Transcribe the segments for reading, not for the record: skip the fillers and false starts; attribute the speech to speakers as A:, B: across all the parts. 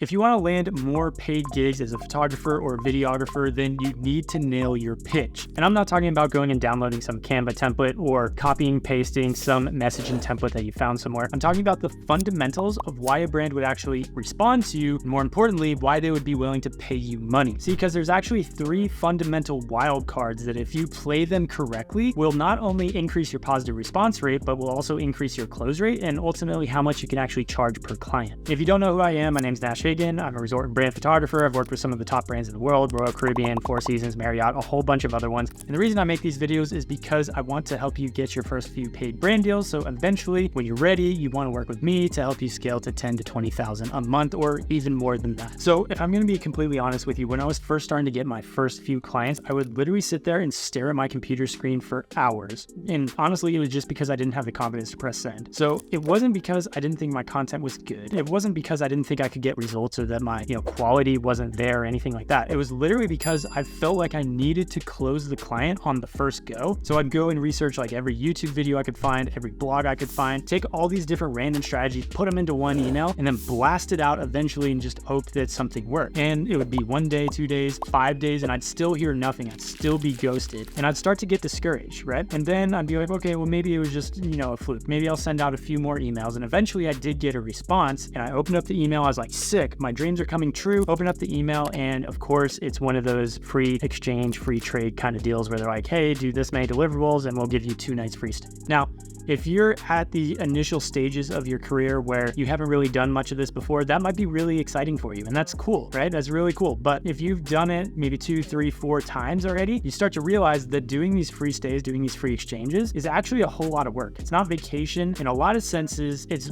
A: If you want to land more paid gigs as a photographer or videographer, then you need to nail your pitch. And I'm not talking about going and downloading some Canva template or copying, pasting some messaging template that you found somewhere. I'm talking about the fundamentals of why a brand would actually respond to you, and more importantly, why they would be willing to pay you money. See, because there's actually 3 fundamental wild cards that if you play them correctly, will not only increase your positive response rate, but will also increase your close rate and ultimately how much you can actually charge per client. If you don't know who I am, my name's Nash. I'm a resort and brand photographer. I've worked with some of the top brands in the world, Royal Caribbean, Four Seasons, Marriott, a whole bunch of other ones. And the reason I make these videos is because I want to help you get your first few paid brand deals. So eventually, when you're ready, you want to work with me to help you scale to 10 to 20,000 a month or even more than that. So if I'm going to be completely honest with you, when I was first starting to get my first few clients, I would literally sit there and stare at my computer screen for hours. And honestly, it was just because I didn't have the confidence to press send. So it wasn't because I didn't think my content was good. It wasn't because I didn't think I could get results or that my quality wasn't there or anything like that. It was literally because I felt like I needed to close the client on the first go. So I'd go and research like every YouTube video I could find, every blog I could find, take all these different random strategies, put them into one email, and then blast it out eventually and just hope that something worked. And it would be 1 day, 2 days, 5 days, and I'd still hear nothing. I'd still be ghosted. And I'd start to get discouraged, right? And then I'd be like, okay, well, maybe it was just, a fluke. Maybe I'll send out a few more emails. And eventually I did get a response, and I opened up the email. I was like, sick, my dreams are coming true. Open up the email, and of course it's one of those free exchange, free trade kind of deals where they're like, hey, do this many deliverables and we'll give you 2 nights free stay. Now, if you're at the initial stages of your career where you haven't really done much of this before, that might be really exciting for you. And that's cool, right? That's really cool. But if you've done it maybe 2, 3, 4 times already, you start to realize that doing these free stays, doing these free exchanges is actually a whole lot of work. It's not vacation. In a lot of senses, it's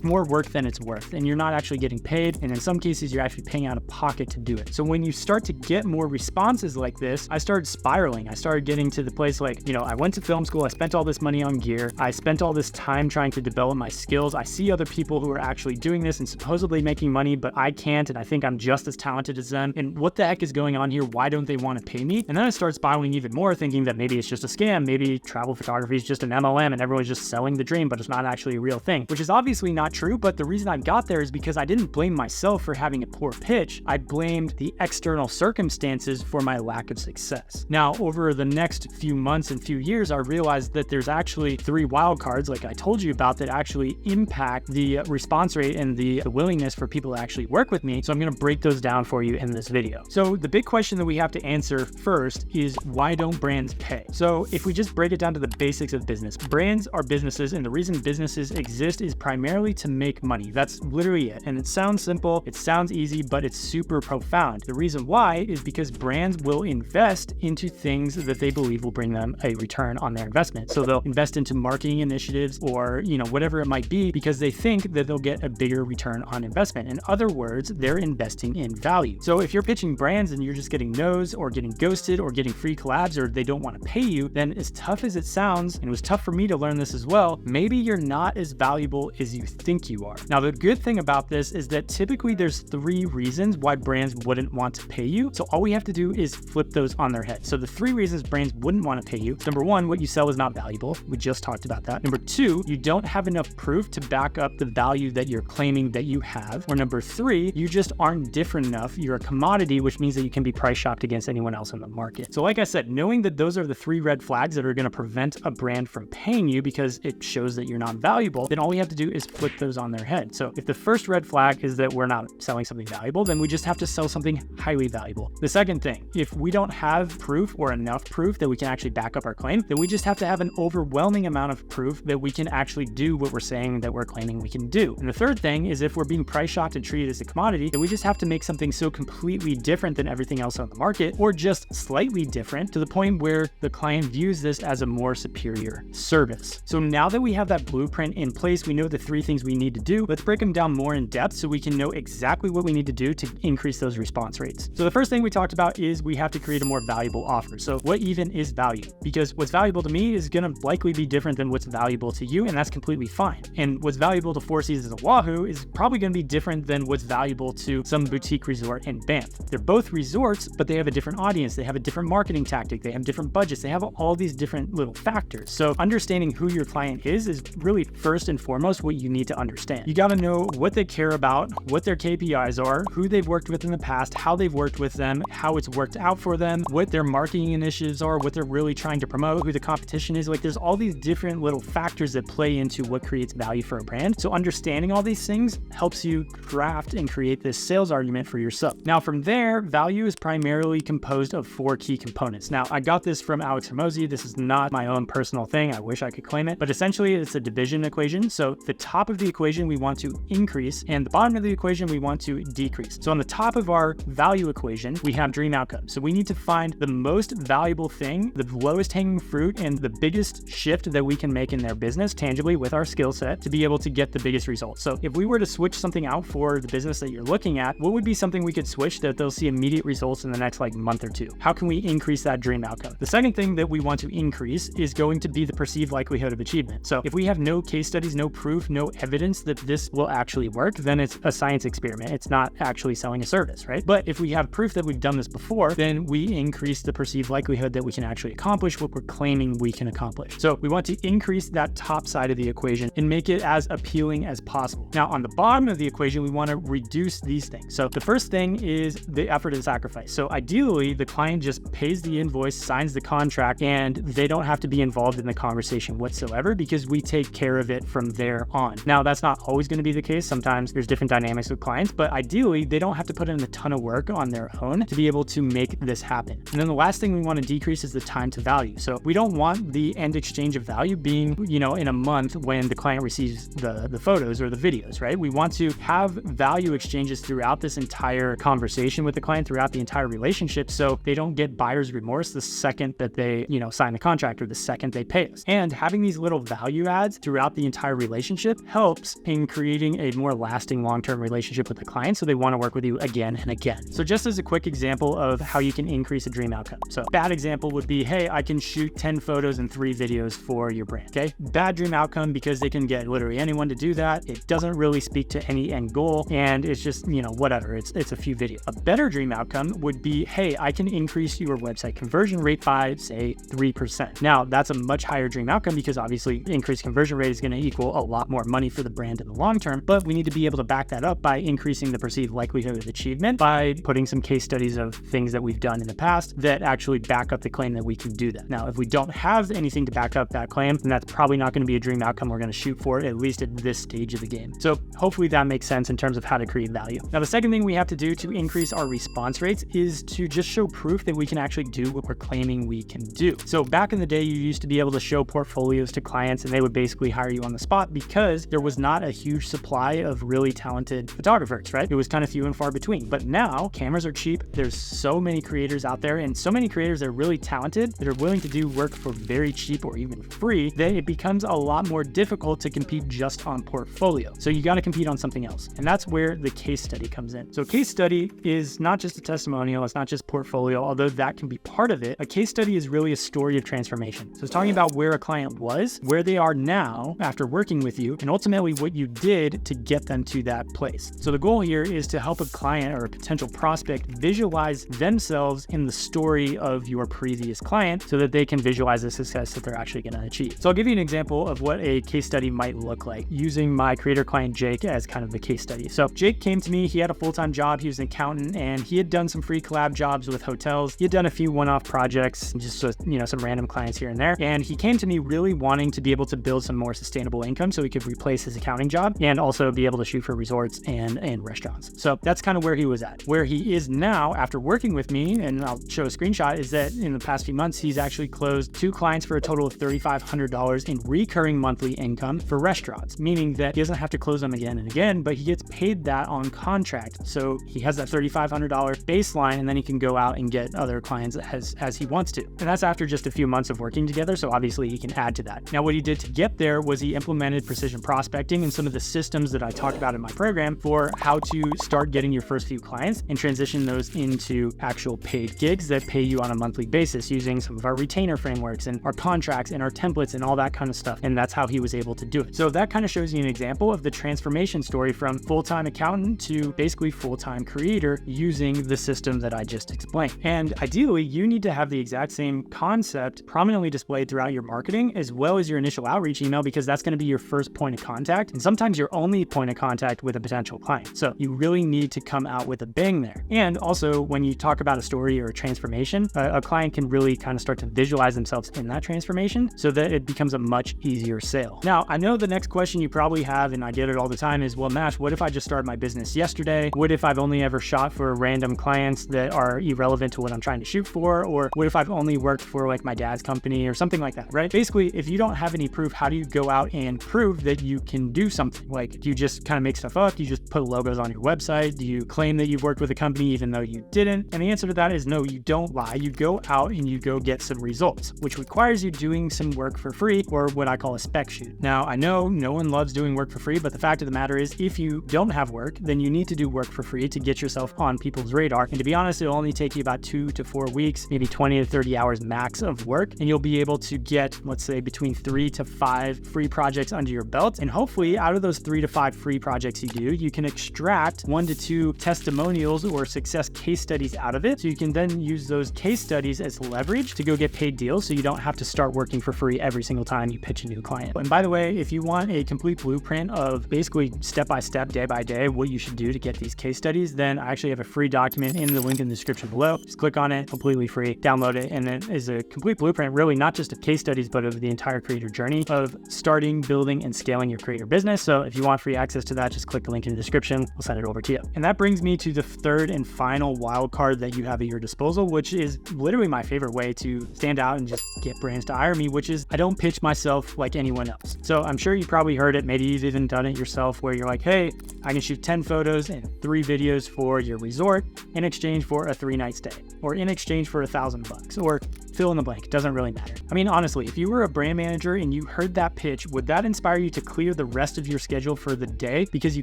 A: more work than it's worth. And you're not actually getting paid. And in some cases, you're actually paying out of pocket to do it. So when you start to get more responses like this, I started spiraling. I started getting to the place like, I went to film school. I spent all this money on gear. I spent all this time trying to develop my skills. I see other people who are actually doing this and supposedly making money, but I can't, and I think I'm just as talented as them. And what the heck is going on here? Why don't they want to pay me? And then I start spiraling even more, thinking that maybe it's just a scam. Maybe travel photography is just an MLM and everyone's just selling the dream, but it's not actually a real thing, which is obviously not true. But the reason I got there is because I didn't blame myself for having a poor pitch. I blamed the external circumstances for my lack of success. Now, over the next few months and few years, I realized that there's actually 3 wild cards like I told you about that actually impact the response rate and the willingness for people to actually work with me. So I'm going to break those down for you in this video. So the big question that we have to answer first is, why don't brands pay? So if we just break it down to the basics of business, brands are businesses, and the reason businesses exist is primarily to make money. That's literally it. And it sounds simple, it sounds easy, but it's super profound. The reason why is because brands will invest into things that they believe will bring them a return on their investment. So they'll invest into marketing initiatives or, whatever it might be, because they think that they'll get a bigger return on investment. In other words, they're investing in value. So if you're pitching brands and you're just getting no's or getting ghosted or getting free collabs or they don't want to pay you, then as tough as it sounds, and it was tough for me to learn this as well, maybe you're not as valuable as you think you are. Now, the good thing about this is that typically there's 3 reasons why brands wouldn't want to pay you. So all we have to do is flip those on their head. So the 3 reasons brands wouldn't want to pay you: number 1, what you sell is not valuable. We just talked about that. Number 2, you don't have enough proof to back up the value that you're claiming that you have. Or number 3, you just aren't different enough. You're a commodity, which means that you can be price shopped against anyone else in the market. So like I said, knowing that those are the 3 red flags that are going to prevent a brand from paying you because it shows that you're not valuable, then all we have to do is flip those on their head. So if the first red flag is that we're not selling something valuable, then we just have to sell something highly valuable. The second thing, if we don't have proof or enough proof that we can actually back up our claim, then we just have to have an overwhelming amount of proof that we can actually do what we're saying that we're claiming we can do. And the third thing is, if we're being price shopped and treated as a commodity, then we just have to make something so completely different than everything else on the market, or just slightly different to the point where the client views this as a more superior service. So now that we have that blueprint in place, we know the 3 things we need to do. Let's break them down more in depth so we can know exactly what we need to do to increase those response rates. So the first thing we talked about is we have to create a more valuable offer. So what even is value? Because what's valuable to me is going to likely be different different than what's valuable to you, and that's completely fine. And what's valuable to Four Seasons Oahu is probably going to be different than what's valuable to some boutique resort in Banff. They're both resorts, but they have a different audience. They have a different marketing tactic. They have different budgets. They have all these different little factors. So understanding who your client is really first and foremost what you need to understand. You got to know what they care about, what their KPIs are, who they've worked with in the past, how they've worked with them, how it's worked out for them, what their marketing initiatives are, what they're really trying to promote, who the competition is. Like, there's all these different little factors that play into what creates value for a brand. So understanding all these things helps you craft and create this sales argument for yourself. Now from there, value is primarily composed of 4 key components. Now I got this from Alex Hormozi. This is not my own personal thing. I wish I could claim it, but essentially it's a division equation. So the top of the equation we want to increase, and the bottom of the equation we want to decrease. So on the top of our value equation, we have dream outcomes. So we need to find the most valuable thing, the lowest hanging fruit, and the biggest shift that we can make in their business tangibly with our skill set to be able to get the biggest results. So if we were to switch something out for the business that you're looking at, what would be something we could switch that they'll see immediate results in the next month or two? How can we increase that dream outcome? The second thing that we want to increase is going to be the perceived likelihood of achievement. So if we have no case studies, no proof, no evidence that this will actually work, then it's a science experiment. It's not actually selling a service, right? But if we have proof that we've done this before, then we increase the perceived likelihood that we can actually accomplish what we're claiming we can accomplish. So we want to increase that top side of the equation and make it as appealing as possible. Now on the bottom of the equation, we want to reduce these things. So the first thing is the effort and sacrifice. So ideally, the client just pays the invoice, signs the contract, and they don't have to be involved in the conversation whatsoever because we take care of it from there on. Now, that's not always going to be the case. Sometimes there's different dynamics with clients, but ideally, they don't have to put in a ton of work on their own to be able to make this happen. And then the last thing we want to decrease is the time to value. So we don't want the end exchange of value being, in a month when the client receives the photos or the videos, right? We want to have value exchanges throughout this entire conversation with the client, throughout the entire relationship, so they don't get buyer's remorse the second that they, sign the contract or the second they pay us. And having these little value adds throughout the entire relationship helps in creating a more lasting long-term relationship with the client, so they want to work with you again and again. So just as a quick example of how you can increase a dream outcome. So bad example would be, hey, I can shoot 10 photos and 3 videos for your brand, okay? Bad dream outcome because they can get literally anyone to do that. It doesn't really speak to any end goal, and it's just, whatever, it's a few videos. A better dream outcome would be, hey, I can increase your website conversion rate by, say, 3%. Now, that's a much higher dream outcome because obviously increased conversion rate is going to equal a lot more money for the brand in the long term, but we need to be able to back that up by increasing the perceived likelihood of achievement by putting some case studies of things that we've done in the past that actually back up the claim that we can do that. Now, if we don't have anything to back up that claim, then that's probably not going to be a dream outcome we're going to shoot for, at least at this stage of the game. So hopefully that makes sense in terms of how to create value. Now, the second thing we have to do to increase our response rates is to just show proof that we can actually do what we're claiming we can do. So back in the day, you used to be able to show portfolios to clients and they would basically hire you on the spot because there was not a huge supply of really talented photographers, right? It was kind of few and far between. But now cameras are cheap. There's so many creators out there and so many creators that are really talented that are willing to do work for very cheap or even free that it becomes a lot more difficult to compete just on portfolio. So you got to compete on something else. And that's where the case study comes in. So case study is not just a testimonial. It's not just portfolio, although that can be part of it. A case study is really a story of transformation. So it's talking about where a client was, where they are now after working with you, and ultimately what you did to get them to that place. So the goal here is to help a client or a potential prospect visualize themselves in the story of your previous client so that they can visualize the success that they're actually going to achieve. So I'll give you an example of what a case study might look like using my creator client Jake as kind of the case study. So Jake came to me, he had a full-time job, he was an accountant, and he had done some free collab jobs with hotels. He had done a few one-off projects, just with, some random clients here and there. And he came to me really wanting to be able to build some more sustainable income so he could replace his accounting job and also be able to shoot for resorts and restaurants. So that's kind of where he was at. Where he is now after working with me, and I'll show a screenshot, is that in the past few months, he's actually closed 2 clients for a total of $3,500 in recurring monthly income for restaurants, meaning that he doesn't have to close them again and again, but he gets paid that on contract. So he has that $3,500 baseline, and then he can go out and get other clients as he wants to. And that's after just a few months of working together. So obviously he can add to that. Now, what he did to get there was he implemented precision prospecting and some of the systems that I talked about in my program for how to start getting your first few clients and transition those into actual paid gigs that pay you on a monthly basis using some of our retainer frameworks and our contracts and our templates templates and all that kind of stuff. And that's how he was able to do it. So that kind of shows you an example of the transformation story from full-time accountant to basically full-time creator using the system that I just explained. And ideally, you need to have the exact same concept prominently displayed throughout your marketing as well as your initial outreach email, because that's going to be your first point of contact and sometimes your only point of contact with a potential client. So you really need to come out with a bang there. And also, when you talk about a story or a transformation, a client can really kind of start to visualize themselves in that transformation so that it becomes a much easier sale. Now, I know the next question you probably have, and I get it all the time, is, well, Nash, what if I just started my business yesterday? What if I've only ever shot for random clients that are irrelevant to what I'm trying to shoot for? Or what if I've only worked for like my dad's company or something like that, right? Basically, if you don't have any proof, how do you go out and prove that you can do something? Like, do you just kind of make stuff up? Do you just put logos on your website? Do you claim that you've worked with a company even though you didn't? And the answer to that is no, you don't lie. You go out and you go get some results, which requires you doing some work for free, or what I call a spec shoot. Now, I know no one loves doing work for free, but the fact of the matter is, if you don't have work, then you need to do work for free to get yourself on people's radar. And to be honest, it'll only take you about 2 to 4 weeks, maybe 20 to 30 hours max of work. And you'll be able to get, let's say, between 3 to 5 free projects under your belt. And hopefully out of those 3 to 5 free projects you do, you can extract 1 to 2 testimonials or success case studies out of it. So you can then use those case studies as leverage to go get paid deals, so you don't have to start working for free every single time you pitch a new client. And by the way, if you want a complete blueprint of basically step-by-step, day-by-day, what you should do to get these case studies, then I actually have a free document in the link in the description below. Just click on it, completely free, download it, and it is a complete blueprint, really not just of case studies, but of the entire creator journey of starting, building, and scaling your creator business. So if you want free access to that, just click the link in the description. We'll send it over to you. And that brings me to the third and final wild card that you have at your disposal, which is literally my favorite way to stand out and just get brands to hire me, which is I don't pitch myself like anyone else. So I'm sure you probably heard it. Maybe you've even done it yourself, where you're like, hey, I can shoot 10 photos and 3 videos for your resort in exchange for a 3-night stay, or in exchange for $1,000, or fill in the blank. It doesn't really matter. I mean, honestly, if you were a brand manager and you heard that pitch, would that inspire you to clear the rest of your schedule for the day because you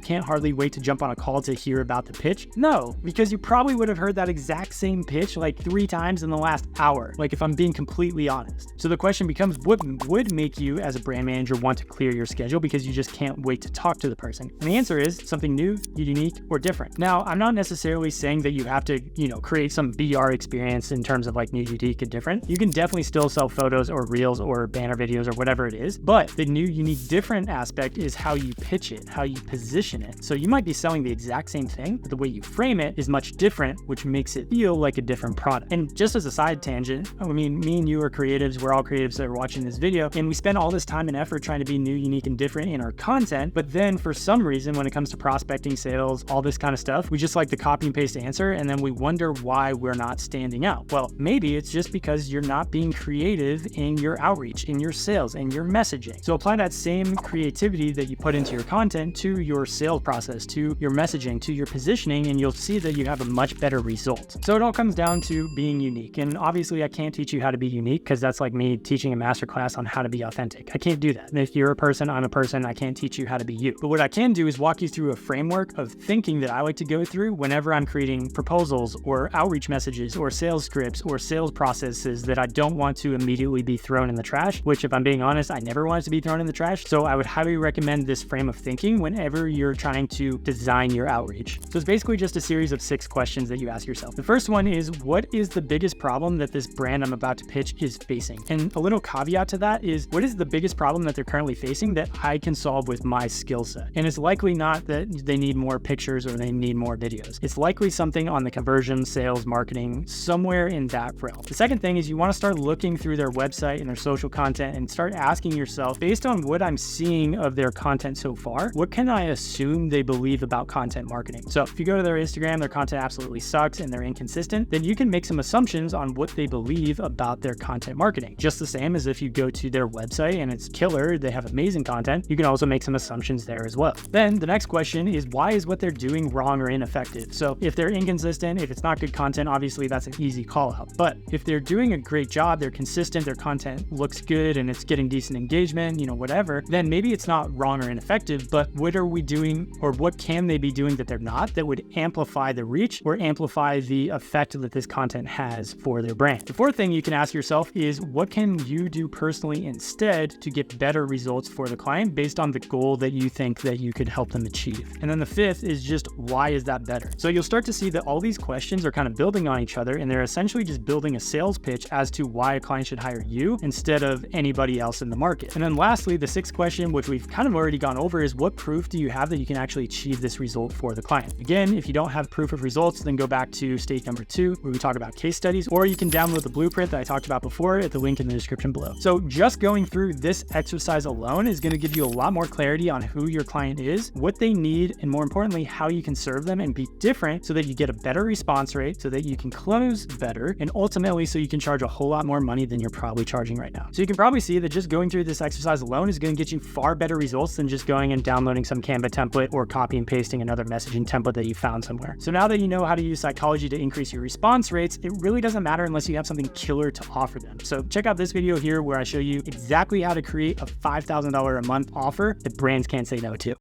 A: can't hardly wait to jump on a call to hear about the pitch? No, because you probably would have heard that exact same pitch like 3 times in the last hour, like if I'm being completely honest. So the question becomes, what would make you as a brand manager want to clear your schedule because you just can't wait to talk to the person? And the answer is something new, unique, or different. Now, I'm not necessarily saying that you have to, create some BR experience in terms of like new, unique, and different. You can definitely still sell photos or reels or banner videos or whatever it is, but the new, unique, different aspect is how you pitch it, how you position it. So you might be selling the exact same thing, but the way you frame it is much different, which makes it feel like a different product. And just as a side tangent, I mean, me and you are creatives, we're all creatives that are watching this video, and we spend all this time and effort trying to be new, unique, and different in our content, but then for some reason, when it comes to prospecting, sales, all this kind of stuff, we just like to copy and paste answer, and then we wonder why we're not standing out. Well, maybe it's just because you're not being creative in your outreach, in your sales, and your messaging. So apply that same creativity that you put into your content to your sales process, to your messaging, to your positioning, and you'll see that you have a much better result. So it all comes down to being unique. And obviously I can't teach you how to be unique, because that's like me teaching a masterclass on how to be authentic. I can't do that. And if you're a person, I'm a person, I can't teach you how to be you. But what I can do is walk you through a framework of thinking that I like to go through whenever I'm creating proposals or outreach messages or sales scripts or sales processes that I don't want to immediately be thrown in the trash, which if I'm being honest, I never want it to be thrown in the trash. So I would highly recommend this frame of thinking whenever you're trying to design your outreach. So it's basically just a series of 6 questions that you ask yourself. The first one is, what is the biggest problem that this brand I'm about to pitch is facing? And a little caveat to that is, what is the biggest problem that they're currently facing that I can solve with my skill set? And it's likely not that they need more pictures or they need more videos. It's likely something on the conversion, sales, marketing, somewhere in that realm. The second thing is, you want to start looking through their website and their social content and start asking yourself, based on what I'm seeing of their content so far, what can I assume they believe about content marketing? So if you go to their Instagram, their content absolutely sucks and they're inconsistent, then you can make some assumptions on what they believe about their content marketing. Just the same as if you go to their website and it's killer, they have amazing content, you can also make some assumptions there as well. Then the next question is, why is what they're doing wrong or ineffective? So if they're inconsistent, if it's not good content, obviously that's an easy call out. But if they're doing a great job, they're consistent, their content looks good, and it's getting decent engagement, whatever, then maybe it's not wrong or ineffective, but what are we doing, or what can they be doing that they're not, that would amplify the reach or amplify the effect that this content has for their brand? The fourth thing you can ask yourself is, what can you do personally instead to get better results for the client based on the goal that you think that you could help them achieve? And then the fifth is just, why is that better? So you'll start to see that all these questions are kind of building on each other, and they're essentially just building a sales pitch as to why a client should hire you instead of anybody else in the market. And then lastly, the sixth question, which we've kind of already gone over, is what proof do you have that you can actually achieve this result for the client? Again, if you don't have proof of results, then go back to stage number 2, where we talk about case studies, or you can download the blueprint that I talked about before at the link in the description below. So just going through this exercise alone is going to give you a lot more clarity on who your client is, what they need, and more importantly, how you can serve them and be different so that you get a better response rate, so that you can close better, and ultimately so you can charge a whole lot more money than you're probably charging right now. So you can probably see that just going through this exercise alone is going to get you far better results than just going and downloading some Canva template or copy and pasting another messaging template that you found somewhere. So now that you know how to use psychology to increase your response rates, it really doesn't matter unless you have something killer to offer them. So check out this video here where I show you exactly how to create a $5,000 a month offer that brands can't say no to.